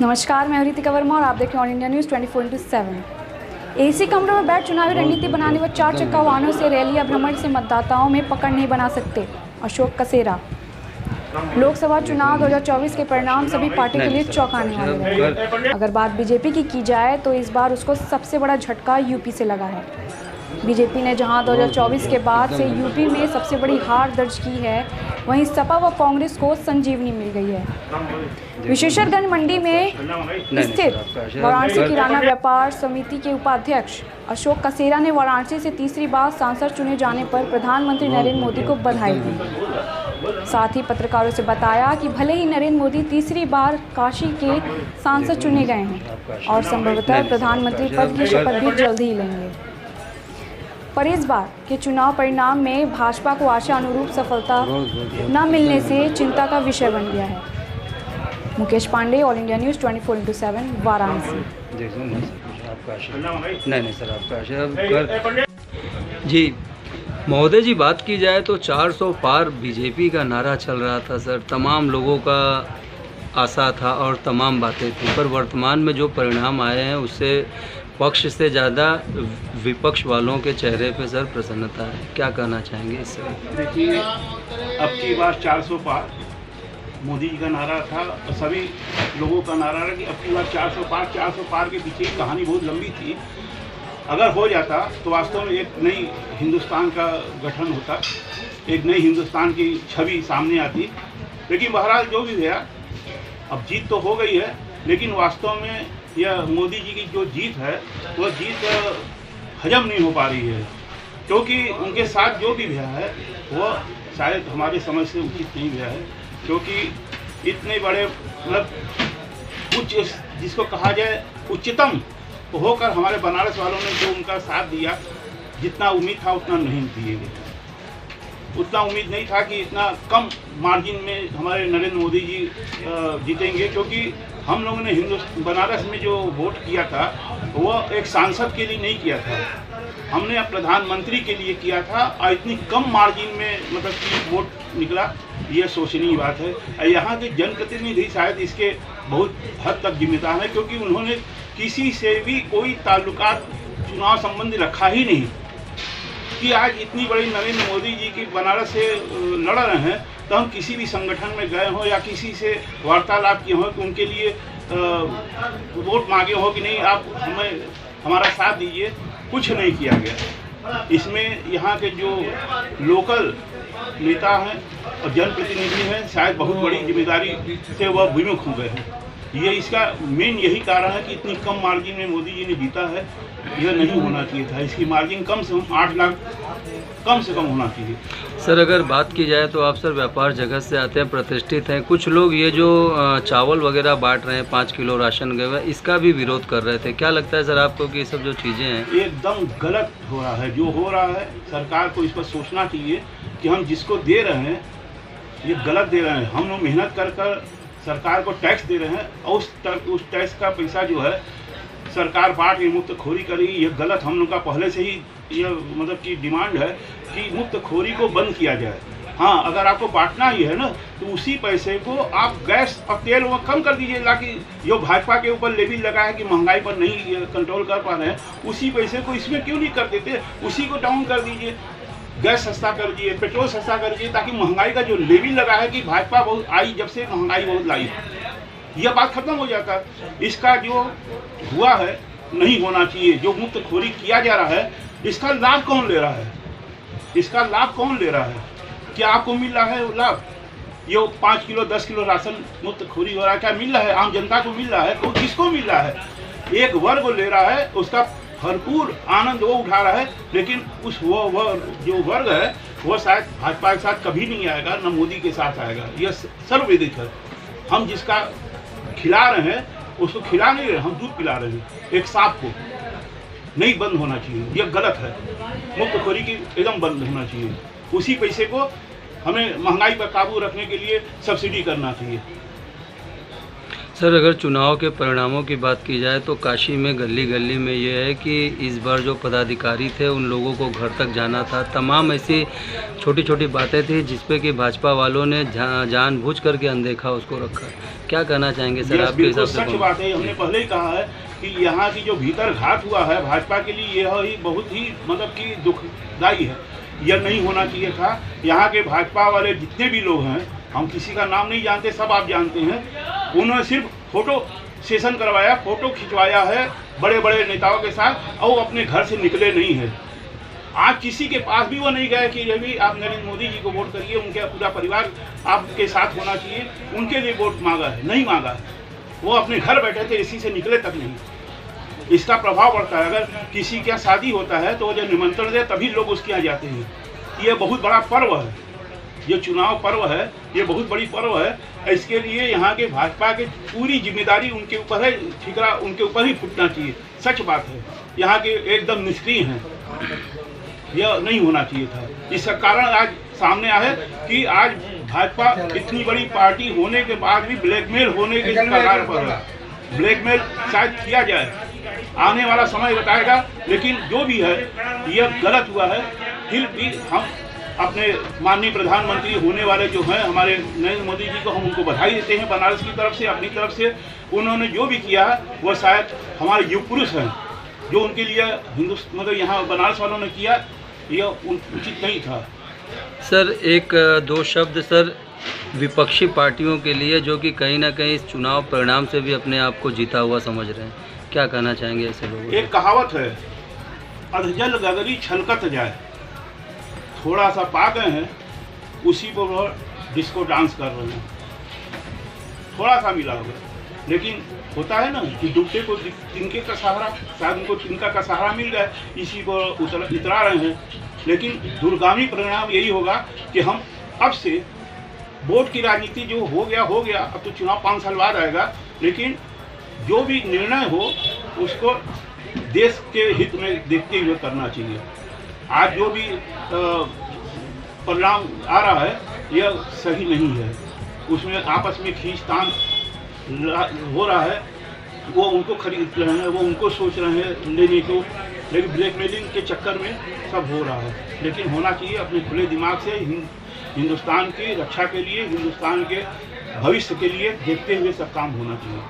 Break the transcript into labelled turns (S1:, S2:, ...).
S1: नमस्कार, मैं रितिका वर्मा और आप देख रहे हैं ऑल इंडिया न्यूज़ 24/7। एसी कमरों में बैठ चुनावी रणनीति बनाने व 4 चक्का वाहनों से रैली या भ्रमण से मतदाताओं में पकड़ नहीं बना सकते, अशोक कसेरा। लोकसभा चुनाव 2024 के परिणाम सभी पार्टी के लिए चौंकाने वाले रहे। अगर बात बीजेपी की जाए तो इस बार उसको सबसे बड़ा झटका यूपी से लगा है। बीजेपी ने जहां 2024 के बाद से यूपी में सबसे बड़ी हार दर्ज की है, वहीं सपा व कांग्रेस को संजीवनी मिल गई है। विशेषरगंज मंडी में स्थित वाराणसी किराना व्यापार समिति के उपाध्यक्ष अशोक कसेरा ने वाराणसी से तीसरी बार सांसद चुने जाने पर प्रधानमंत्री नरेंद्र मोदी को बधाई दी। साथ ही पत्रकारों से बताया कि भले ही नरेंद्र मोदी तीसरी बार काशी के सांसद चुने गए हैं और संभवतः प्रधानमंत्री पद की शपथ भी जल्द ही लेंगे, पर इस बार के चुनाव परिणाम में भाजपा को आशा अनुरूप सफलता न मिलने से चिंता का विषय बन गया है। Mukesh Pandey, all India news 24/7 Varanasi.
S2: नहीं सर, आपका आशा जी महोदय जी, बात की जाए तो 400 पार बीजेपी का नारा चल रहा था सर, तमाम लोगों का आशा था और तमाम बातें थी, पर वर्तमान में जो परिणाम आए हैं उससे पक्ष से ज़्यादा विपक्ष वालों के चेहरे पे सर प्रसन्नता है। क्या कहना चाहेंगे इससे?
S3: देखिए, अब की बार 400 पार मोदी जी का नारा था और सभी लोगों का नारा था कि अब की बार 400 पार के पीछे की कहानी बहुत लंबी थी। अगर हो जाता तो वास्तव में एक नई हिंदुस्तान का गठन होता, एक नई हिंदुस्तान की छवि सामने आती। लेकिन बहरहाल जो भी गया, अब जीत तो हो गई है, लेकिन वास्तव में यह मोदी जी की जो जीत है वह जीत हजम नहीं हो पा रही है, क्योंकि उनके साथ जो भी भया है वह शायद हमारे समझ से उचित नहीं भया है। क्योंकि इतने बड़े मतलब उच्च, जिसको कहा जाए उच्चतम होकर हमारे बनारस वालों ने जो उनका साथ दिया, जितना उम्मीद था उतना नहीं दिए गए। उतना उम्मीद नहीं था कि इतना कम मार्जिन में हमारे नरेंद्र मोदी जी जीतेंगे, क्योंकि हम लोगों ने बनारस में जो वोट किया था वो एक सांसद के लिए नहीं किया था, हमने अब प्रधानमंत्री के लिए किया था और इतनी कम मार्जिन में मतलब कि वोट निकला, ये सोचनीय बात है। यहाँ के जनप्रतिनिधि शायद इसके बहुत हद तक जिम्मेदार है, क्योंकि उन्होंने किसी से भी कोई ताल्लुकात चुनाव संबंधी रखा ही नहीं कि आज इतनी बड़ी नरेंद्र मोदी जी की बनारस से लड़ रहे हैं तो हम किसी भी संगठन में गए हों या किसी से वार्तालाप किए हों कि उनके लिए वोट मांगे हो कि नहीं आप हमें हमारा साथ दीजिए, कुछ नहीं किया गया। इसमें यहाँ के जो लोकल नेता हैं और जनप्रतिनिधि हैं शायद बहुत बड़ी जिम्मेदारी से वह विमुख हो गए हैं। ये इसका मेन यही कारण है कि इतनी कम मार्जिन में मोदी जी ने जीता है। यह नहीं होना चाहिए था, इसकी मार्जिन कम से कम 8 लाख कम से कम होना चाहिए।
S2: सर, अगर बात की जाए तो आप सर व्यापार जगत से आते हैं, प्रतिष्ठित हैं, कुछ लोग ये जो चावल वगैरह बांट रहे हैं 5 किलो राशन गए हुए, इसका भी विरोध कर रहे थे। क्या लगता है सर आपको कि ये सब जो चीज़ें हैं
S3: एकदम गलत हो रहा है? जो हो रहा है सरकार को इस पर सोचना चाहिए कि हम जिसको दे रहे हैं ये गलत दे रहे हैं। हम लोग मेहनत कर सरकार को टैक्स दे रहे हैं और उस टैक्स का पैसा जो है सरकार बांट के मुक्त खोरी करेगी, ये गलत। हम लोग का पहले से ही ये मतलब की डिमांड है कि मुक्त खोरी को बंद किया जाए। हाँ, अगर आपको बांटना ही है ना तो उसी पैसे को आप गैस और तेल वो कम कर दीजिए, ताकि जो भाजपा के ऊपर लेविल लगा है कि महंगाई पर नहीं कंट्रोल कर पा रहे हैं, उसी पैसे को इसमें क्यों नहीं कर देते? उसी को डाउन कर दीजिए, गैस सस्ता कर दीजिए, पेट्रोल सस्ता कर दीजिए, ताकि महंगाई का जो लेवल लगा है कि भाजपा बहुत आई जब से महंगाई बहुत लाई, यह बात खत्म हो जाता है। इसका जो हुआ है नहीं होना चाहिए। जो मुक्त खोरी किया जा रहा है इसका लाभ कौन ले रहा है? इसका लाभ कौन ले रहा है? क्या आपको मिल रहा है वो लाभ? ये 5 किलो 10 किलो राशन मुक्त खोरी हो रहा है, क्या मिल रहा है? आम जनता को मिल रहा है? तो किसको मिल रहा है? एक वर्ग ले रहा है, उसका भरपूर आनंद वो उठा रहा है, लेकिन वो जो वर्ग है वो शायद भाजपा के साथ कभी नहीं आएगा, न मोदी के साथ आएगा। यह सर्वविदित है। हम जिसका खिला रहे हैं उसको खिला नहीं रहे, हम दूध पिला रहे हैं एक सांप को। नहीं बंद होना चाहिए, यह गलत है। मुफ्तखोरी की एकदम बंद होना चाहिए। उसी पैसे को हमें महंगाई पर काबू रखने के लिए सब्सिडी करना चाहिए।
S2: सर अगर चुनाव के परिणामों की बात की जाए तो काशी में गली गली में ये है कि इस बार जो पदाधिकारी थे उन लोगों को घर तक जाना था, तमाम ऐसी छोटी छोटी बातें थी जिसपे कि भाजपा वालों ने जानबूझ करके अनदेखा उसको रखा। क्या कहना चाहेंगे सर आपके हिसाब से?
S3: सच बात है, हमने पहले ही कहा है कि यहाँ की जो भीतर घात हुआ है भाजपा के लिए यह ही बहुत ही मतलब कि दुखदायी है। यह नहीं होना चाहिए था। यहाँ के भाजपा वाले जितने भी लोग हैं, हम किसी का नाम नहीं जानते, सब आप जानते हैं, उन्होंने सिर्फ फोटो सेशन करवाया, फोटो खिंचवाया है बड़े बड़े नेताओं के साथ और अपने घर से निकले नहीं है। आज किसी के पास भी वो नहीं गए कि ये भी आप नरेंद्र मोदी जी को वोट करिए, उनके पूरा परिवार आपके साथ होना चाहिए, उनके लिए वोट मांगा है, नहीं मांगा है। वो अपने घर बैठे थे, इसी से निकले तक नहीं। इसका प्रभाव पड़ता है। अगर किसी के यहाँ शादी होता है तो वो जब निमंत्रण दे तभी लोग उसके यहाँ जाते हैं। ये बहुत बड़ा पर्व है, ये चुनाव पर्व है, ये बहुत बड़ी पर्व है। इसके लिए यहाँ के भाजपा की पूरी जिम्मेदारी उनके ऊपर है, ठिकरा उनके ऊपर ही फूटना चाहिए। सच बात है, यहाँ के एकदम निष्क्रिय हैं, यह नहीं होना चाहिए था। इसका कारण आज सामने आया है कि आज भाजपा इतनी बड़ी पार्टी होने के बाद भी ब्लैकमेल होने के कगार पर है। ब्लैकमेल शायद किया जाए, आने वाला समय बताएगा, लेकिन जो भी है यह गलत हुआ है। फिर भी हम अपने माननीय प्रधानमंत्री होने वाले जो हैं हमारे नरेंद्र मोदी जी को हम उनको बधाई देते हैं बनारस की तरफ से, अपनी तरफ से। उन्होंने जो भी किया है वह शायद हमारे युग पुरुष हैं, जो उनके लिए हिंदुस्तान मतलब यहाँ बनारस वालों ने किया, यह उचित नहीं था।
S2: सर एक दो शब्द सर विपक्षी पार्टियों के लिए जो कि कहीं ना कहीं इस चुनाव परिणाम से भी अपने आप को जीता हुआ समझ रहे हैं, क्या कहना चाहेंगे ऐसे लोगों?
S3: एक कहावत है, अधजल गगरी छलकत जाए। थोड़ा सा पा गए हैं, उसी पर वो डिस्को डांस कर रहे हैं। थोड़ा सा मिला होगा, लेकिन होता है ना कि डूबते को तिनके का सहारा, शायद उनको तिनका का सहारा मिल गया, इसी पर इतरा रहे हैं। लेकिन दूरगामी परिणाम यही होगा कि हम अब से वोट की राजनीति जो हो गया, अब तो चुनाव 5 साल बाद आएगा, लेकिन जो भी निर्णय हो उसको देश के हित में देखते हुए करना चाहिए। आज जो भी परिणाम आ रहा है यह सही नहीं है, उसमें आपस में खींचतान हो रहा है। वो उनको खरीद रहे हैं, वो उनको सोच रहे हैं लेने को, लेकिन ब्लैकमेलिंग के चक्कर में सब हो रहा है। लेकिन होना चाहिए अपने खुले दिमाग से, हिंदुस्तान की रक्षा के लिए, हिंदुस्तान के भविष्य के लिए देखते हुए सब काम होना चाहिए।